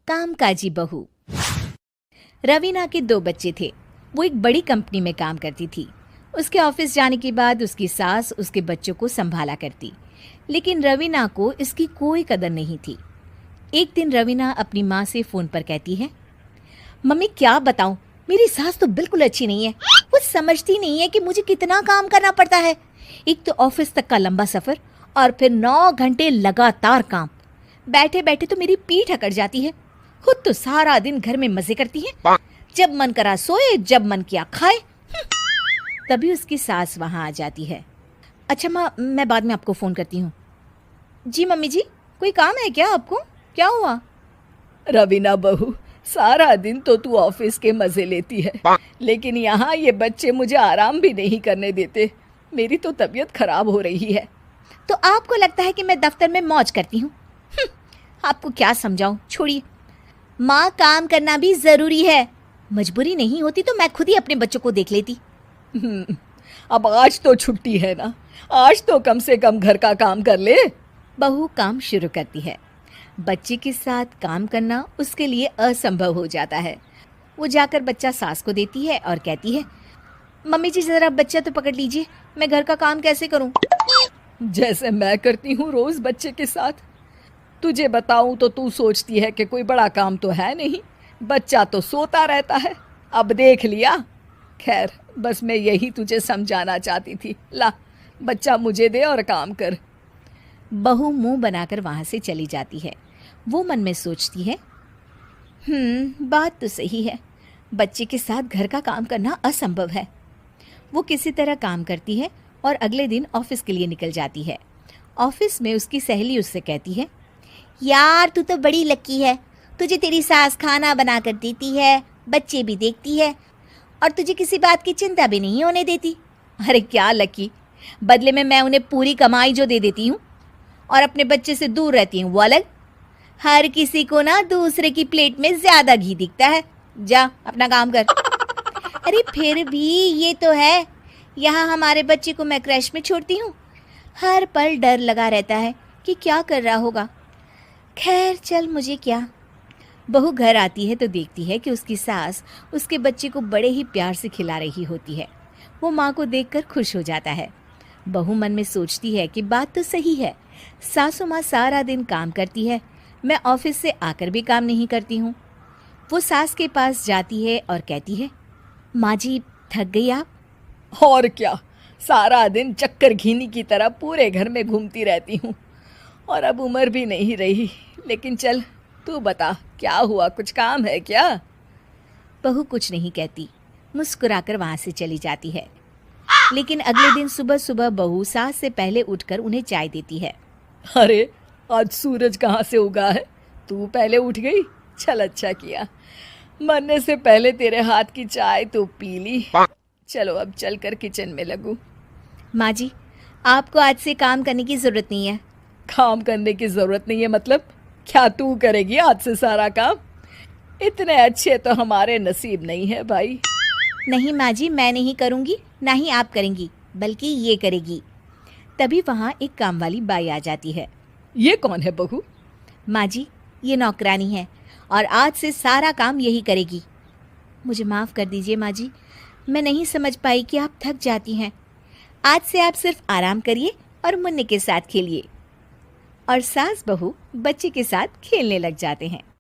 कामकाजी बहू। रवीना के 2 बच्चे थे। वो एक बड़ी कंपनी में काम करती थी। उसके ऑफिस जाने के बाद उसकी सास उसके बच्चों को संभाला करती, लेकिन रवीना को इसकी कोई कदर नहीं थी। एक दिन रवीना अपनी माँ से फ़ोन पर कहती है, मम्मी क्या बताऊं, मेरी सास तो बिल्कुल अच्छी नहीं है। वो समझती नहीं है कि मुझे कितना काम करना पड़ता है। एक तो ऑफिस तक का लंबा सफ़र और फिर 9 घंटे लगातार काम। बैठे बैठे तो मेरी पीठ अकड़ जाती है। खुद तो सारा दिन घर में मजे करती है, जब मन करा सोए, जब मन किया खाए। तभी उसकी सास वहाँ आ जाती है। अच्छा माँ, मैं बाद में आपको फ़ोन करती हूँ। जी मम्मी जी, कोई काम है क्या आपको? क्या हुआ? रवीना बहू, सारा दिन तो तू ऑफिस के मजे लेती है, लेकिन यहाँ ये बच्चे मुझे आराम भी नहीं करने देते। मेरी तो तबीयत खराब हो रही है। तो आपको लगता है कि मैं दफ्तर में मौज करती हूँ? आपको क्या समझाऊं, छोड़िए। माँ, काम करना भी ज़रूरी है। मजबूरी नहीं होती तो मैं खुद ही अपने बच्चों को देख लेती। अब आज तो छुट्टी है ना, आज तो कम से कम घर का काम कर ले। बहू काम शुरू करती है। बच्चे के साथ काम करना उसके लिए असंभव हो जाता है। वो जाकर बच्चा सास को देती है और कहती है, मम्मी जी ज़रा बच्चा तो पकड़ लीजिए, मैं घर का काम कैसे करूं? जैसे मैं करती हूँ रोज बच्चे के साथ। तुझे बताऊं तो तू सोचती है कि कोई बड़ा काम तो है नहीं, बच्चा तो सोता रहता है। अब देख लिया। खैर, बस मैं यही तुझे समझाना चाहती थी। ला, बच्चा मुझे दे और काम कर। बहू मुंह बनाकर वहाँ से चली जाती है। वो मन में सोचती है, बात तो सही है, बच्चे के साथ घर का काम करना असंभव है। वो किसी तरह काम करती है और अगले दिन ऑफिस के लिए निकल जाती है। ऑफिस में उसकी सहेली उससे कहती है, यार तू तो बड़ी लकी है, तुझे तेरी सास खाना बना कर देती है, बच्चे भी देखती है और तुझे किसी बात की चिंता भी नहीं होने देती। अरे क्या लकी, बदले में मैं उन्हें पूरी कमाई जो दे देती हूँ और अपने बच्चे से दूर रहती हूँ वो अलग। हर किसी को ना दूसरे की प्लेट में ज़्यादा घी दिखता है। जा अपना काम कर। अरे फिर भी ये तो है, यहाँ हमारे बच्चे को मैं क्रैश में छोड़ती हूँ, हर पल डर लगा रहता है कि क्या कर रहा होगा। खैर चल, मुझे क्या। बहू घर आती है तो देखती है कि उसकी सास उसके बच्चे को बड़े ही प्यार से खिला रही होती है। वो माँ को देखकर खुश हो जाता है। बहू मन में सोचती है कि बात तो सही है, सासू माँ सारा दिन काम करती है, मैं ऑफिस से आकर भी काम नहीं करती हूँ। वो सास के पास जाती है और कहती है, माँ जी थक गई आप? और क्या, सारा दिन चक्कर घीनी की तरह पूरे घर में घूमती रहती हूँ और अब उम्र भी नहीं रही। लेकिन चल तू बता, क्या हुआ, कुछ काम है क्या? बहू कुछ नहीं कहती, मुस्कुराकर वहाँ से चली जाती है। लेकिन अगले दिन सुबह सुबह बहू सास से पहले उठकर उन्हें चाय देती है। अरे आज सूरज कहाँ से उगा है, तू पहले उठ गई। चल अच्छा किया, मरने से पहले तेरे हाथ की चाय तो पी ली। चलो अब चलकर किचन में लगूं। माँ जी, आपको आज से काम करने की ज़रूरत नहीं है। काम करने की ज़रूरत नहीं है मतलब? क्या तू करेगी आज से सारा काम? इतने अच्छे तो हमारे नसीब नहीं है भाई। नहीं माँ जी, मैं नहीं करूँगी, ना ही आप करेंगी, बल्कि ये करेगी। तभी वहाँ एक काम वाली बाई आ जाती है। ये कौन है बहू? माँ जी, ये नौकरानी है और आज से सारा काम यही करेगी। मुझे माफ़ कर दीजिए माँ जी, मैं नहीं समझ पाई कि आप थक जाती हैं। आज से आप सिर्फ आराम करिए और मुन्ने के साथ खेलिए। और सास बहू बच्चे के साथ खेलने लग जाते हैं।